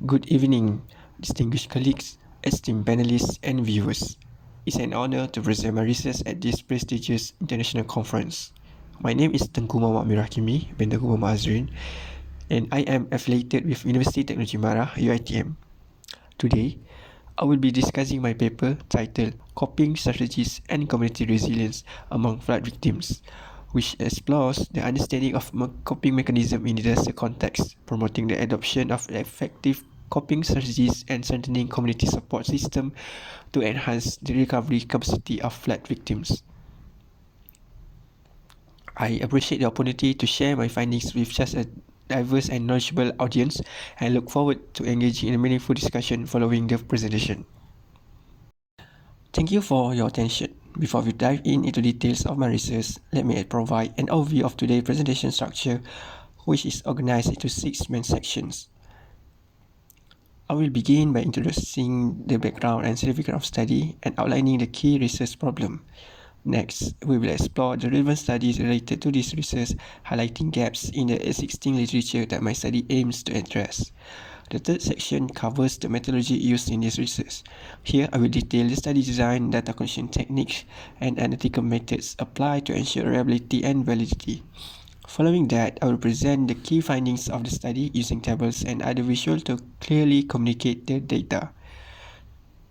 Good evening, distinguished colleagues, esteemed panelists, and viewers. It's an honor to present my research at this prestigious international conference. My name is Tengku Muhammad Mirahkimi bin Tengku Muhammad Azrin, and I am affiliated with University Technology Mara, UiTM. Today, I will be discussing my paper titled Coping Strategies and Community Resilience Among Flood Victims, which explores the understanding of coping mechanism in disaster context, promoting the adoption of effective coping strategies and strengthening community support system to enhance the recovery capacity of flood victims. I appreciate the opportunity to share my findings with such a diverse and knowledgeable audience and look forward to engaging in a meaningful discussion following the presentation. Thank you for your attention. Before we dive into details of my research, let me provide an overview of today's presentation structure, which is organized into 6 main sections. I will begin by introducing the background and significance of study and outlining the key research problem. Next, we will explore the relevant studies related to this research, highlighting gaps in the existing literature that my study aims to address. The third section covers the methodology used in this research. Here, I will detail the study design, data collection techniques, and analytical methods applied to ensure reliability and validity. Following that, I will present the key findings of the study using tables and other visuals to clearly communicate the data.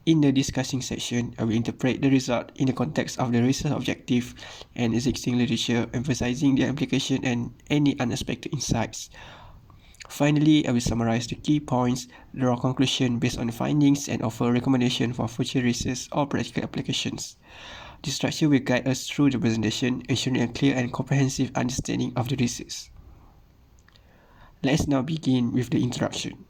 In the discussing section, I will interpret the result in the context of the research objective and existing literature, emphasizing their application and any unexpected insights. Finally, I will summarize the key points, draw conclusions based on the findings, and offer recommendations for future research or practical applications. This structure will guide us through the presentation, ensuring a clear and comprehensive understanding of the research. Let's now begin with the introduction.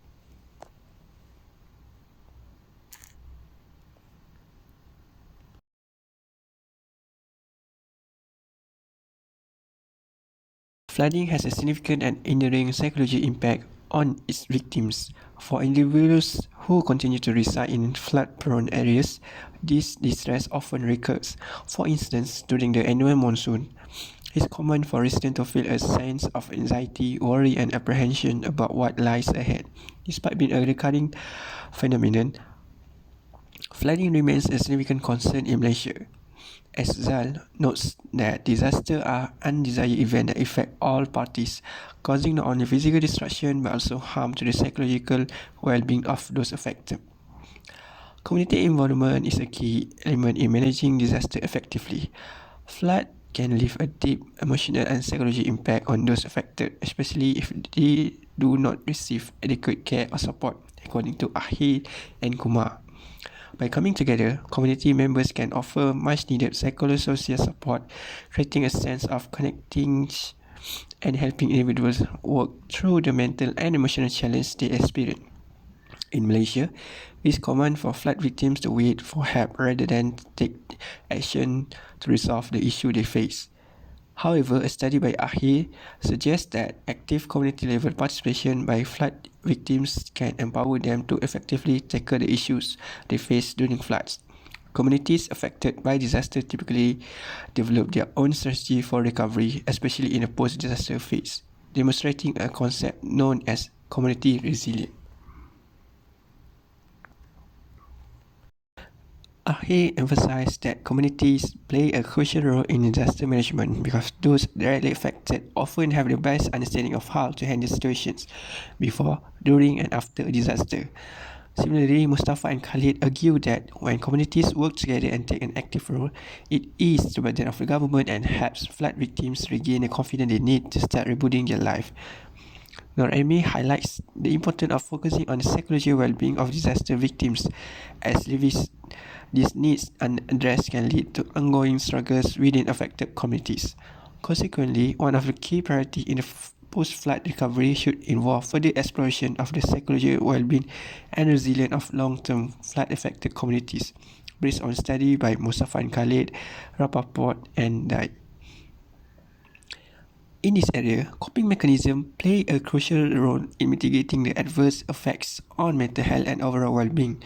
Flooding has a significant and enduring psychological impact on its victims. For individuals who continue to reside in flood-prone areas, this distress often recurs. For instance, during the annual monsoon, it's common for residents to feel a sense of anxiety, worry, and apprehension about what lies ahead. Despite being a recurring phenomenon, flooding remains a significant concern in Malaysia. As Zal notes that disasters are undesired events that affect all parties, causing not only physical destruction but also harm to the psychological well-being of those affected. Community involvement is a key element in managing disaster effectively. Flood can leave a deep emotional and psychological impact on those affected, especially if they do not receive adequate care or support, according to Ahir and Kumar. By coming together, community members can offer much-needed psychosocial support, creating a sense of connecting and helping individuals work through the mental and emotional challenges they experience. In Malaysia, it is common for flood victims to wait for help rather than take action to resolve the issue they face. However, a study by Ahir suggests that active community-level participation by flood victims can empower them to effectively tackle the issues they face during floods. Communities affected by disaster typically develop their own strategy for recovery, especially in a post-disaster phase, demonstrating a concept known as community resilience. Ahir emphasized that communities play a crucial role in disaster management because those directly affected often have the best understanding of how to handle situations before, during, and after a disaster. Similarly, Mustafa and Khalid argue that when communities work together and take an active role, it eases the burden of the government and helps flood victims regain the confidence they need to start rebuilding their life. Noraimi highlights the importance of focusing on the psychological well-being of disaster victims, as these needs unaddressed can lead to ongoing struggles within affected communities. Consequently, one of the key priorities in the post-flood recovery should involve further exploration of the psychological well-being and resilience of long-term flood-affected communities, based on study by Mustafa and Khalid, Rapaport, and Dai. In this area, coping mechanisms play a crucial role in mitigating the adverse effects on mental health and overall well-being.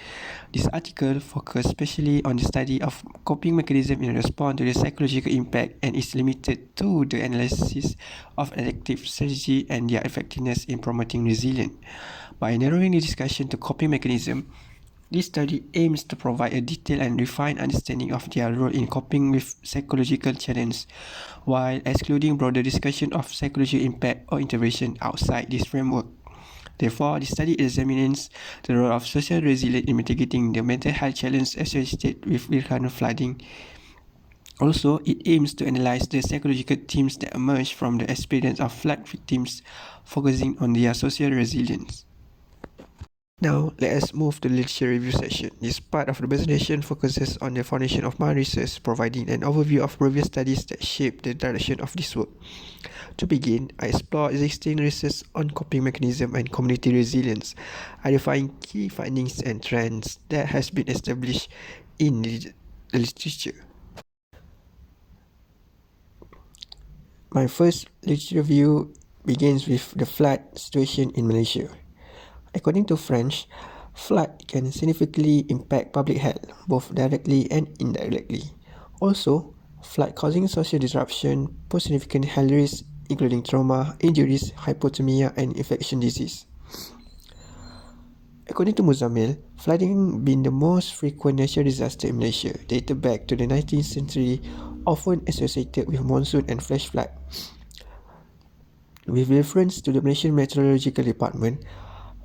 This article focuses especially on the study of coping mechanisms in response to the psychological impact and is limited to the analysis of adaptive strategy and their effectiveness in promoting resilience. By narrowing the discussion to coping mechanisms, this study aims to provide a detailed and refined understanding of their role in coping with psychological challenges, while excluding broader discussion of psychological impact or intervention outside this framework. Therefore, the study examines the role of social resilience in mitigating the mental health challenges associated with recurrent flooding. Also, it aims to analyze the psychological themes that emerge from the experience of flood victims, focusing on their social resilience. Now, let us move to the literature review section. This part of the presentation focuses on the foundation of my research, providing an overview of previous studies that shaped the direction of this work. To begin, I explore existing research on coping mechanism and community resilience, identifying key findings and trends that has been established in the literature. My first literature review begins with the flood situation in Malaysia. According to French, flood can significantly impact public health, both directly and indirectly. Also, flood causing social disruption pose significant health risks, including trauma, injuries, hypothermia, and infection disease. According to Muzamil, flooding been the most frequent natural disaster in Malaysia, dated back to the 19th century, often associated with monsoon and flash flood. With reference to the Malaysian Meteorological Department,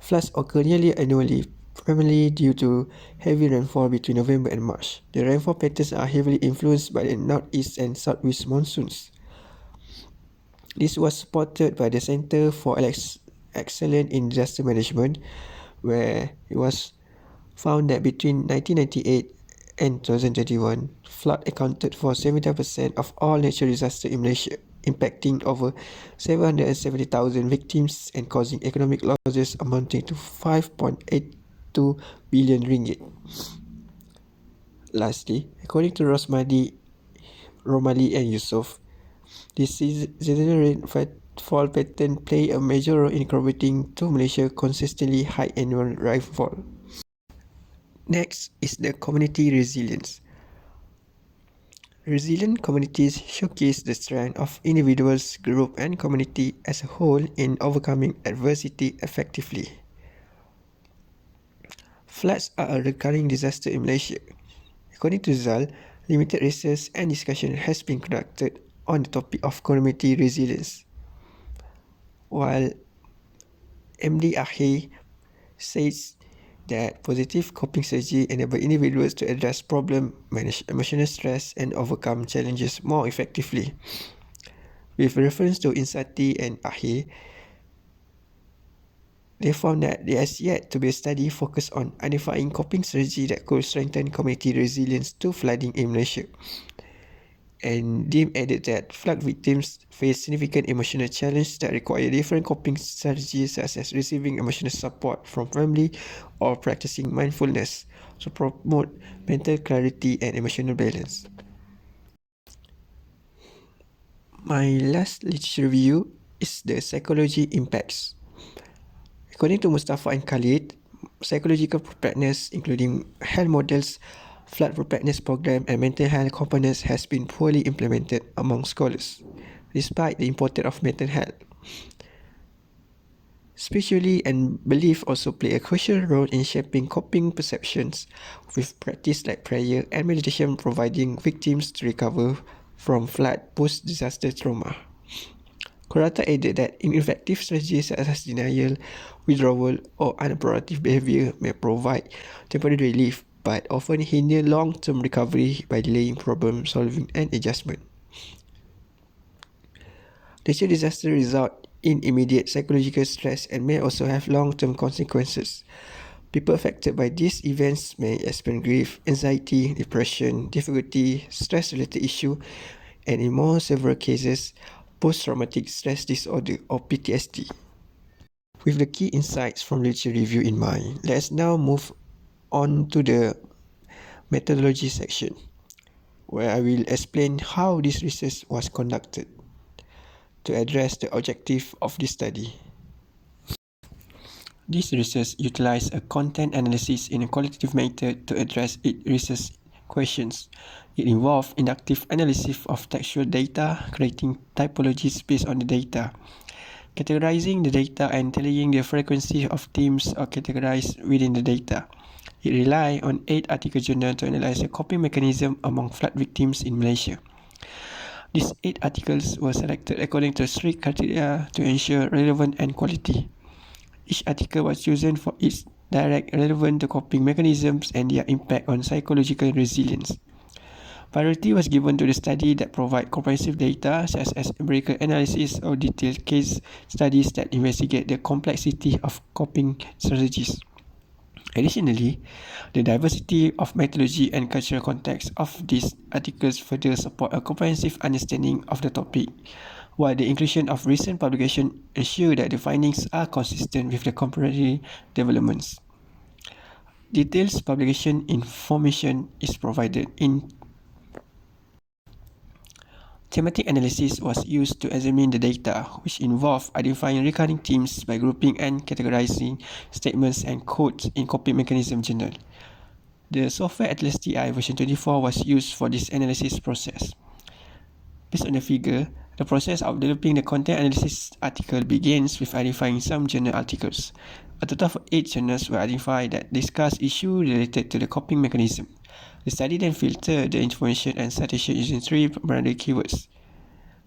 floods occur nearly annually, primarily due to heavy rainfall between November and March. The rainfall patterns are heavily influenced by the northeast and southwest monsoons. This was supported by the Centre for Excellence in Disaster Management, where it was found that between 1998 and 2021, flood accounted for 70% of all natural disasters in Malaysia, impacting over 770,000 victims and causing economic losses amounting to 5.82 billion ringgit. Lastly, according to Romali and Yusuf, this seasonal rainfall pattern play a major role in contributing to Malaysia's consistently high annual rainfall. Next is the community resilience. Resilient communities showcase the strength of individuals, group, and community as a whole in overcoming adversity effectively. Floods are a recurring disaster in Malaysia. According to ZAL, limited research and discussion has been conducted on the topic of community resilience. While MD Ahe says that positive coping strategy enable individuals to address problems, manage emotional stress, and overcome challenges more effectively. With reference to Insati and Ahe, they found that there has yet to be a study focused on identifying coping strategy that could strengthen community resilience to flooding in Malaysia. And Dim added that flood victims face significant emotional challenges that require different coping strategies, such as receiving emotional support from family or practicing mindfulness to promote mental clarity and emotional balance. My last literature review is the psychology impacts. According to Mustafa and Khalid, psychological preparedness, including health models, flood preparedness program, and mental health components has been poorly implemented among scholars, despite the importance of mental health. Spirituality and belief also play a crucial role in shaping coping perceptions, with practice like prayer and meditation providing victims to recover from flood post-disaster trauma. Kurata added that ineffective strategies such as denial, withdrawal, or unproductive behavior may provide temporary relief, but often hinder long-term recovery by delaying problem solving and adjustment. Natural disasters result in immediate psychological stress and may also have long-term consequences. People affected by these events may experience grief, anxiety, depression, difficulty, stress-related issue, and in more severe cases, post-traumatic stress disorder or PTSD. With the key insights from literature review in mind, let's now move on to the methodology section, where I will explain how this research was conducted. to address the objective of this study. This research utilized a content analysis in a qualitative method to address its research questions. It involved inductive analysis of textual data, creating typologies based on the data, categorizing the data and tallying the frequency of themes or categorized within the data. It relied on 8 article journals to analyze the coping mechanism among flood victims in Malaysia. These 8 articles were selected according to strict criteria to ensure relevance and quality. Each article was chosen for its direct relevance to coping mechanisms and their impact on psychological resilience. Priority was given to the study that provide comprehensive data such as empirical analysis or detailed case studies that investigate the complexity of coping strategies. Additionally, the diversity of methodology and cultural context of these articles further support a comprehensive understanding of the topic, while the inclusion of recent publications ensure that the findings are consistent with the contemporary developments. Detailed publication information is provided in thematic analysis was used to examine the data, which involved identifying recurring themes by grouping and categorizing statements and codes in coping mechanism journal. The software Atlas TI version 24 was used for this analysis process. Based on the figure, the process of developing the content analysis article begins with identifying some journal articles. A total of 8 journals were identified that discuss issues related to the coping mechanism. The study then filtered the information and citation using 3 primary keywords,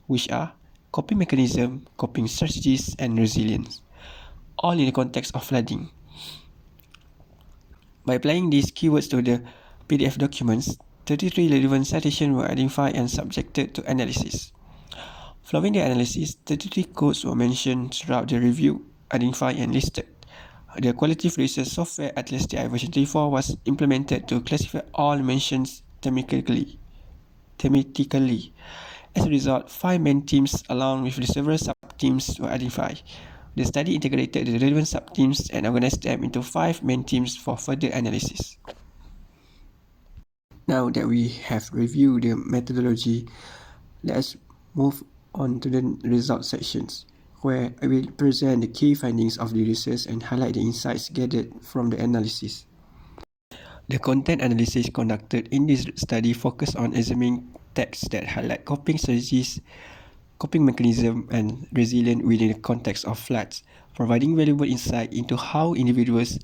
which are coping mechanism, coping strategies, and resilience, all in the context of flooding. By applying these keywords to the PDF documents, 33 relevant citations were identified and subjected to analysis. Following the analysis, 33 codes were mentioned throughout the review, identified and listed. The qualitative research software Atlas TI version 34 was implemented to classify all mentions thematically. As a result, 5 main themes along with the several sub-themes were identified. The study integrated the relevant sub-themes and organized them into 5 main themes for further analysis. Now that we have reviewed the methodology, let us move on to the result sections, where I will present the key findings of the research and highlight the insights gathered from the analysis. The content analysis conducted in this study focused on examining texts that highlight coping strategies, coping mechanism, and resilience within the context of floods, providing valuable insight into how individuals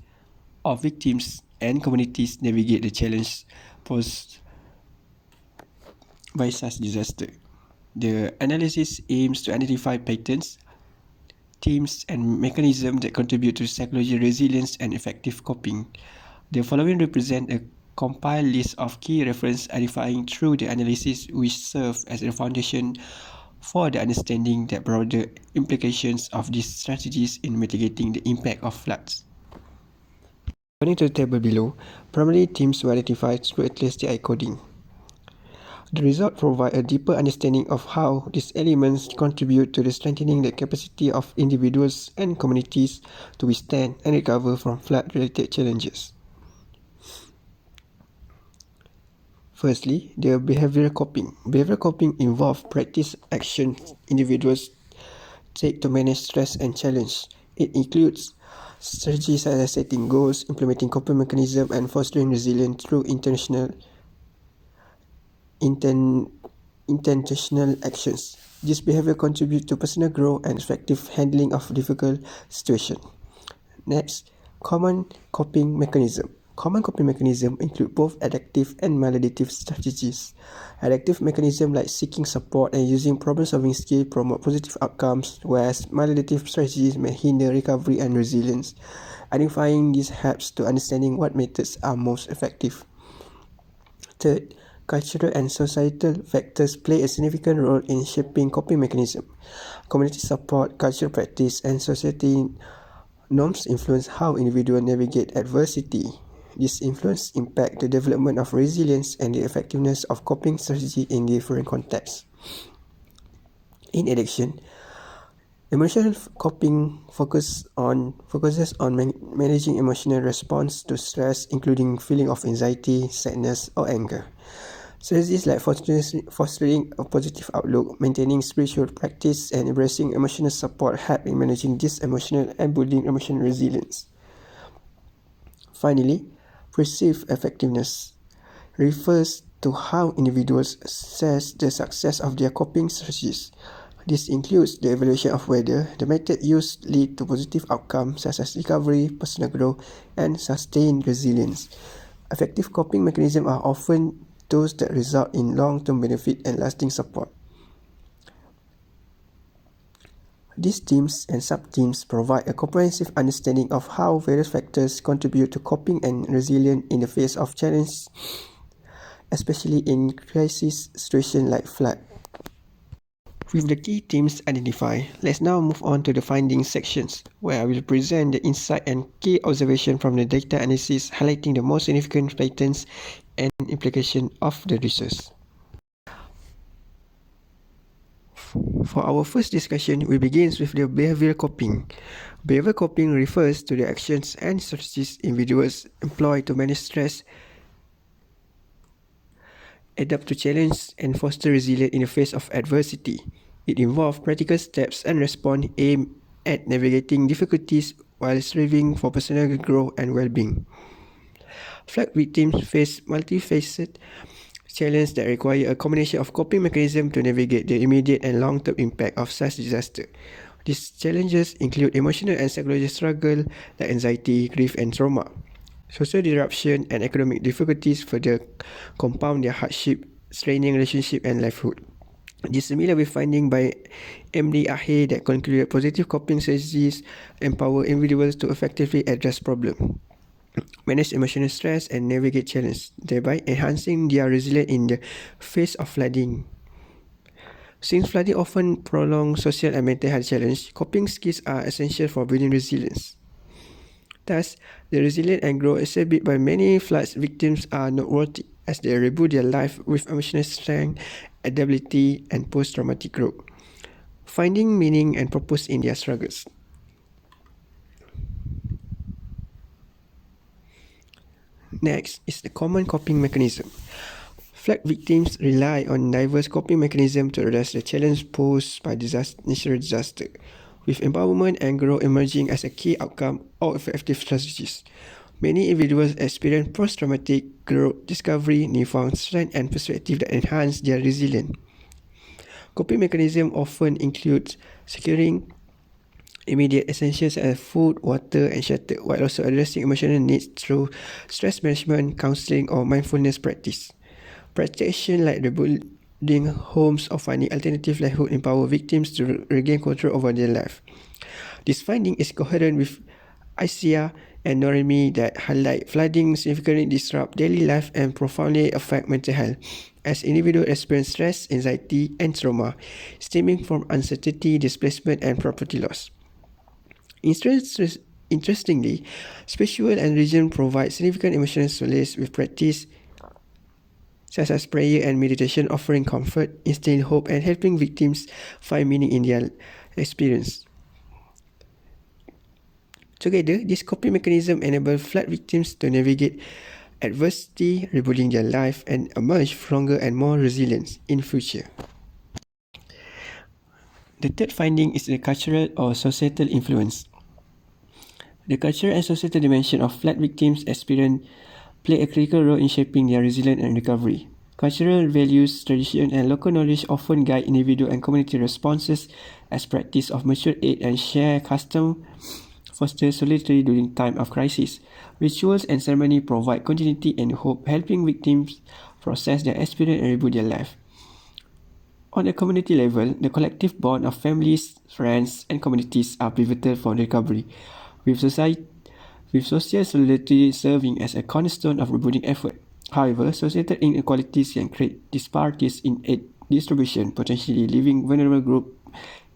or victims and communities navigate the challenge posed by such disaster. The analysis aims to identify patterns, themes, and mechanisms that contribute to psychological resilience and effective coping. The following represent a compiled list of key references identifying through the analysis which serve as a foundation for the understanding the broader implications of these strategies in mitigating the impact of floods. According to the table below, primary themes were identified through Atlas TI coding. The results provide a deeper understanding of how these elements contribute to the strengthening the capacity of individuals and communities to withstand and recover from flood-related challenges. Firstly, the behavioral coping. Behavioral coping involves practice actions individuals take to manage stress and challenge. It includes strategies such as setting goals, implementing coping mechanisms, and fostering resilience through intentional actions. This behavior contributes to personal growth and effective handling of difficult situations. Next, common coping mechanism. Common coping mechanisms include both adaptive and maladaptive strategies. Adaptive mechanisms like seeking support and using problem-solving skills promote positive outcomes, whereas maladaptive strategies may hinder recovery and resilience. Identifying these helps to understanding what methods are most effective. Third, cultural and societal factors play a significant role in shaping coping mechanisms. Community support, cultural practice, and society norms influence how individuals navigate adversity. This influence impacts the development of resilience and the effectiveness of coping strategy in different contexts. In addition, emotional coping focuses on managing emotional response to stress, including feeling of anxiety, sadness, or anger. Strategies like fostering a positive outlook, maintaining spiritual practice, and embracing emotional support help in managing this emotional and building emotional resilience. Finally, perceived effectiveness refers to how individuals assess the success of their coping strategies. This includes the evaluation of whether the method used lead to positive outcomes such as recovery, personal growth, and sustained resilience. Effective coping mechanisms are often those that result in long-term benefit and lasting support. These themes and sub-themes provide a comprehensive understanding of how various factors contribute to coping and resilience in the face of challenge, especially in crisis situations like flood. With the key themes identified, let's now move on to the findings sections, where I will present the insight and key observation from the data analysis highlighting the most significant patterns and implications of the research. For our first discussion, we begin with the behavioral coping. Behavioral coping refers to the actions and strategies individuals employ to manage stress, adapt to challenge, and foster resilience in the face of adversity. It involves practical steps and response aimed at navigating difficulties while striving for personal growth and well-being. Flood victims face multifaceted challenges that require a combination of coping mechanisms to navigate the immediate and long-term impact of such disaster. These challenges include emotional and psychological struggle like anxiety, grief, and trauma. Social disruption and economic difficulties further compound their hardship, straining relationship and livelihood. This is similar with finding by MD Ahe that concluded positive coping strategies empower individuals to effectively address problems, manage emotional stress, and navigate challenges, thereby enhancing their resilience in the face of flooding. Since flooding often prolongs social and mental health challenges, coping skills are essential for building resilience. Thus, the resilience and growth exhibited by many flood victims are noteworthy as they rebuild their life with emotional strength, adaptability, and post-traumatic growth, finding meaning and purpose in their struggles. Next is the common coping mechanism. Flood victims rely on diverse coping mechanisms to address the challenge posed by natural disaster, with empowerment and growth emerging as a key outcome of effective strategies. Many individuals experience post-traumatic growth, discovery, newfound strength, and perspective that enhance their resilience. Coping mechanisms often include securing immediate essentials such as food, water, and shelter, while also addressing emotional needs through stress management, counseling, or mindfulness practice. Practitioners like rebuilding homes or finding alternative livelihood empower victims to regain control over their life. This finding is coherent with ICEA and NORMI that highlight flooding significantly disrupt daily life and profoundly affect mental health, as individuals experience stress, anxiety, and trauma stemming from uncertainty, displacement, and property loss. Interestingly, spiritual and religion provide significant emotional solace with practice such as prayer and meditation offering comfort, instilling hope, and helping victims find meaning in their experience. Together, this coping mechanism enable flood victims to navigate adversity, rebuilding their life, and emerge stronger and more resilient in future. The third finding is the cultural or societal influence. The cultural and societal dimension of flood victims' experience play a critical role in shaping their resilience and recovery. Cultural values, tradition, and local knowledge often guide individual and community responses as practice of mutual aid and shared custom foster solidarity during time of crisis. Rituals and ceremony provide continuity and hope, helping victims process their experience and rebuild their life. On a community level, the collective bond of families, friends, and communities are pivotal for recovery, with social solidarity serving as a cornerstone of rebuilding effort. However, societal inequalities can create disparities in aid distribution, potentially leaving vulnerable groups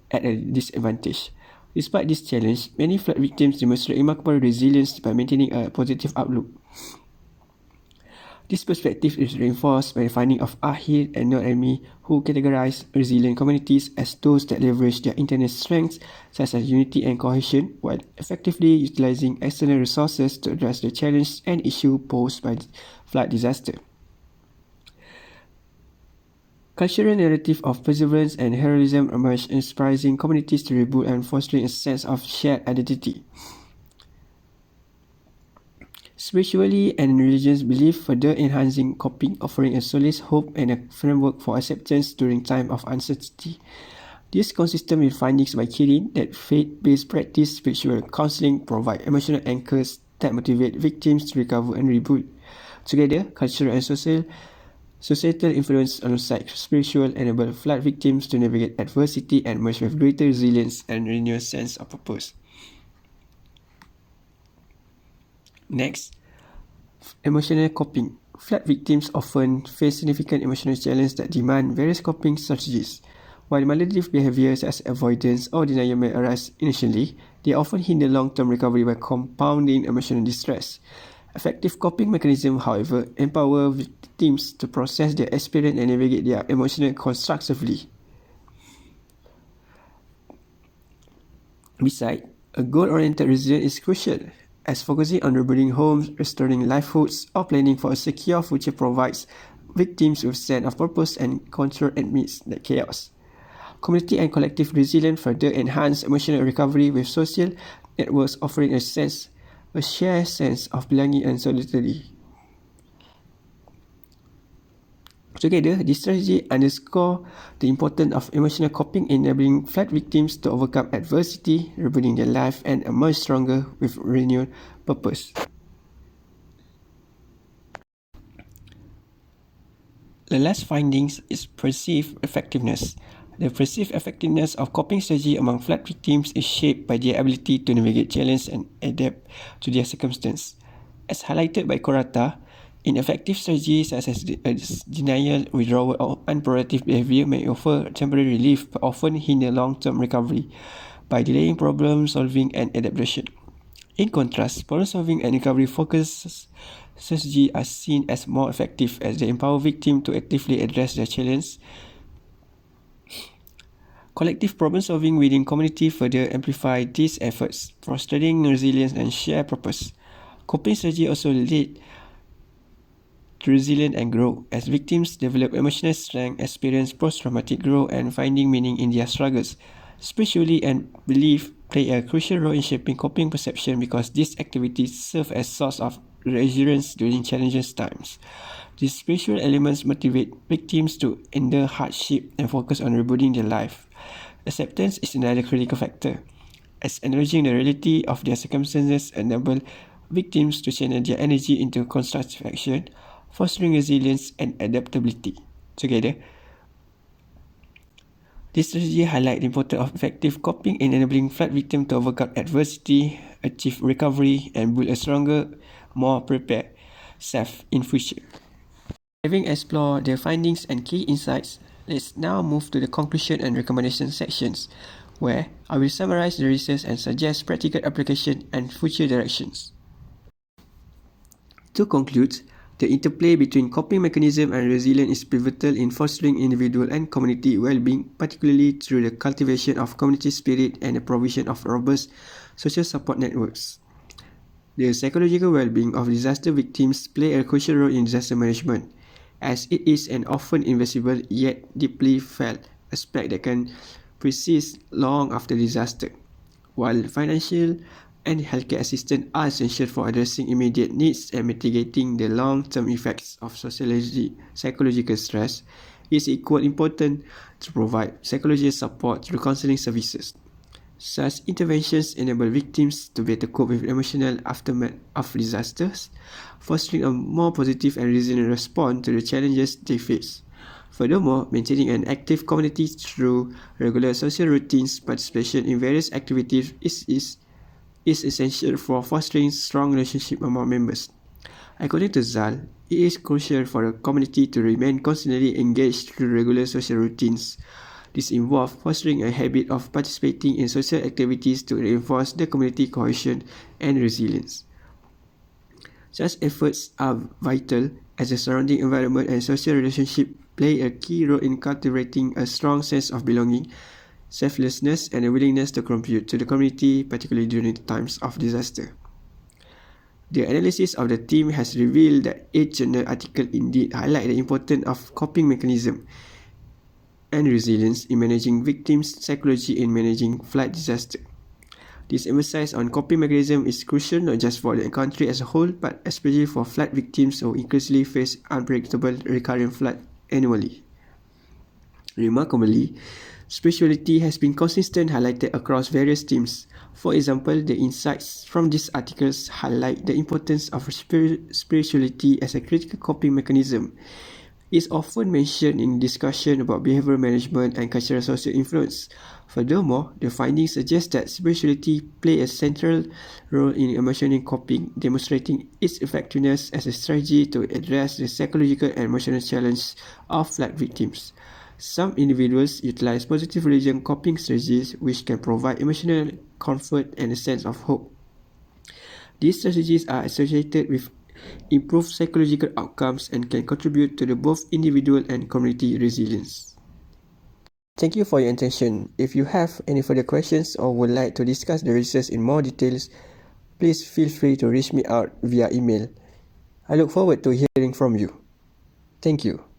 at a disadvantage. Despite this challenge, many flood victims demonstrate remarkable resilience by maintaining a positive outlook. This perspective is reinforced by the finding of Ahir and Noemi, who categorize resilient communities as those that leverage their internal strengths, such as unity and cohesion, while effectively utilizing external resources to address the challenges and issues posed by flood disaster. Cultural narrative of perseverance and heroism emerged, inspiring communities to reboot and fostering a sense of shared identity. Spiritually and religious belief further enhancing coping, offering a solace, hope, and a framework for acceptance during time of uncertainty. This is consistent with findings by Kirin that faith-based practice, spiritual counseling provide emotional anchors that motivate victims to recover and reboot. Together, cultural and societal influence alongside spiritual enable flood victims to navigate adversity and emerge with greater resilience and renewed sense of purpose. Next, emotional coping. Flood victims often face significant emotional challenges that demand various coping strategies. While maladaptive behaviors such as avoidance or denial may arise initially, they often hinder long-term recovery by compounding emotional distress. Effective coping mechanisms, however, empower victims to process their experience and navigate their emotions constructively. Besides, a goal-oriented resilience is crucial, as focusing on rebuilding homes, restoring livelihoods, or planning for a secure future provides victims with a sense of purpose and control amidst the chaos. Community and collective resilience further enhance emotional recovery, with social networks offering a shared sense of belonging and solidarity. Together, this strategy underscores the importance of emotional coping, enabling flood victims to overcome adversity, rebuilding their life, and emerge stronger with renewed purpose. The last findings is perceived effectiveness. The perceived effectiveness of coping strategy among flood victims is shaped by their ability to navigate challenges and adapt to their circumstances. As highlighted by Korata, ineffective strategies such as denial, withdrawal, or unproductive behavior may offer temporary relief but often hinder long-term recovery by delaying problem solving and adaptation. In contrast, problem-solving and recovery-focused strategies are seen as more effective as they empower victims to actively address their challenges. Collective problem-solving within community further amplify these efforts, fostering resilience and shared purpose. Coping strategy also lead to resilience and growth, as victims develop emotional strength, experience post-traumatic growth, and finding meaning in their struggles. Spirituality and belief play a crucial role in shaping coping perception because these activities serve as source of reassurance during challenging times. These spiritual elements motivate victims to endure hardship and focus on rebuilding their life. Acceptance is another critical factor, as acknowledging the reality of their circumstances enable victims to channel their energy into constructive action, fostering resilience and adaptability. Together, this strategy highlights the importance of effective coping in enabling flood victims to overcome adversity, achieve recovery, and build a stronger, more prepared self in future. Having explored the findings and key insights, let's now move to the conclusion and recommendation sections, where I will summarize the research and suggest practical application and future directions. To conclude, the interplay between coping mechanism and resilience is pivotal in fostering individual and community well-being, particularly through the cultivation of community spirit and the provision of robust social support networks. The psychological well-being of disaster victims play a crucial role in disaster management, as it is an often invisible yet deeply felt aspect that can persist long after disaster. While financial and healthcare assistance are essential for addressing immediate needs and mitigating the long-term effects of psychological stress, it is equally important to provide psychological support through counseling services. Such interventions enable victims to better cope with emotional aftermath of disasters, fostering a more positive and resilient response to the challenges they face. Furthermore, maintaining an active community through regular social routines, participation in various activities is essential for fostering strong relationships among members. According to Zal, it is crucial for a community to remain constantly engaged through regular social routines. This involves fostering a habit of participating in social activities to reinforce the community cohesion and resilience. Such efforts are vital as the surrounding environment and social relationships play a key role in cultivating a strong sense of belonging, selflessness, and a willingness to contribute to the community, particularly during times of disaster. The analysis of the team has revealed that each journal article indeed highlights the importance of coping mechanism. and resilience in managing victims' psychology in managing flood disaster. This emphasis on coping mechanism is crucial not just for the country as a whole, but especially for flood victims who increasingly face unpredictable recurrent flood annually. Remarkably, spirituality has been consistently highlighted across various themes. For example, the insights from these articles highlight the importance of spirituality as a critical coping mechanism. It's often mentioned in discussion about behavioral management and cultural social influence. Furthermore, the findings suggest that spirituality plays a central role in emotional coping, demonstrating its effectiveness as a strategy to address the psychological and emotional challenge of flood victims. Some individuals utilize positive religion coping strategies which can provide emotional comfort and a sense of hope. These strategies are associated with improved psychological outcomes and can contribute to the both individual and community resilience. Thank you for your attention. If you have any further questions or would like to discuss the research in more details, please feel free to reach me out via email. I look forward to hearing from you. Thank you.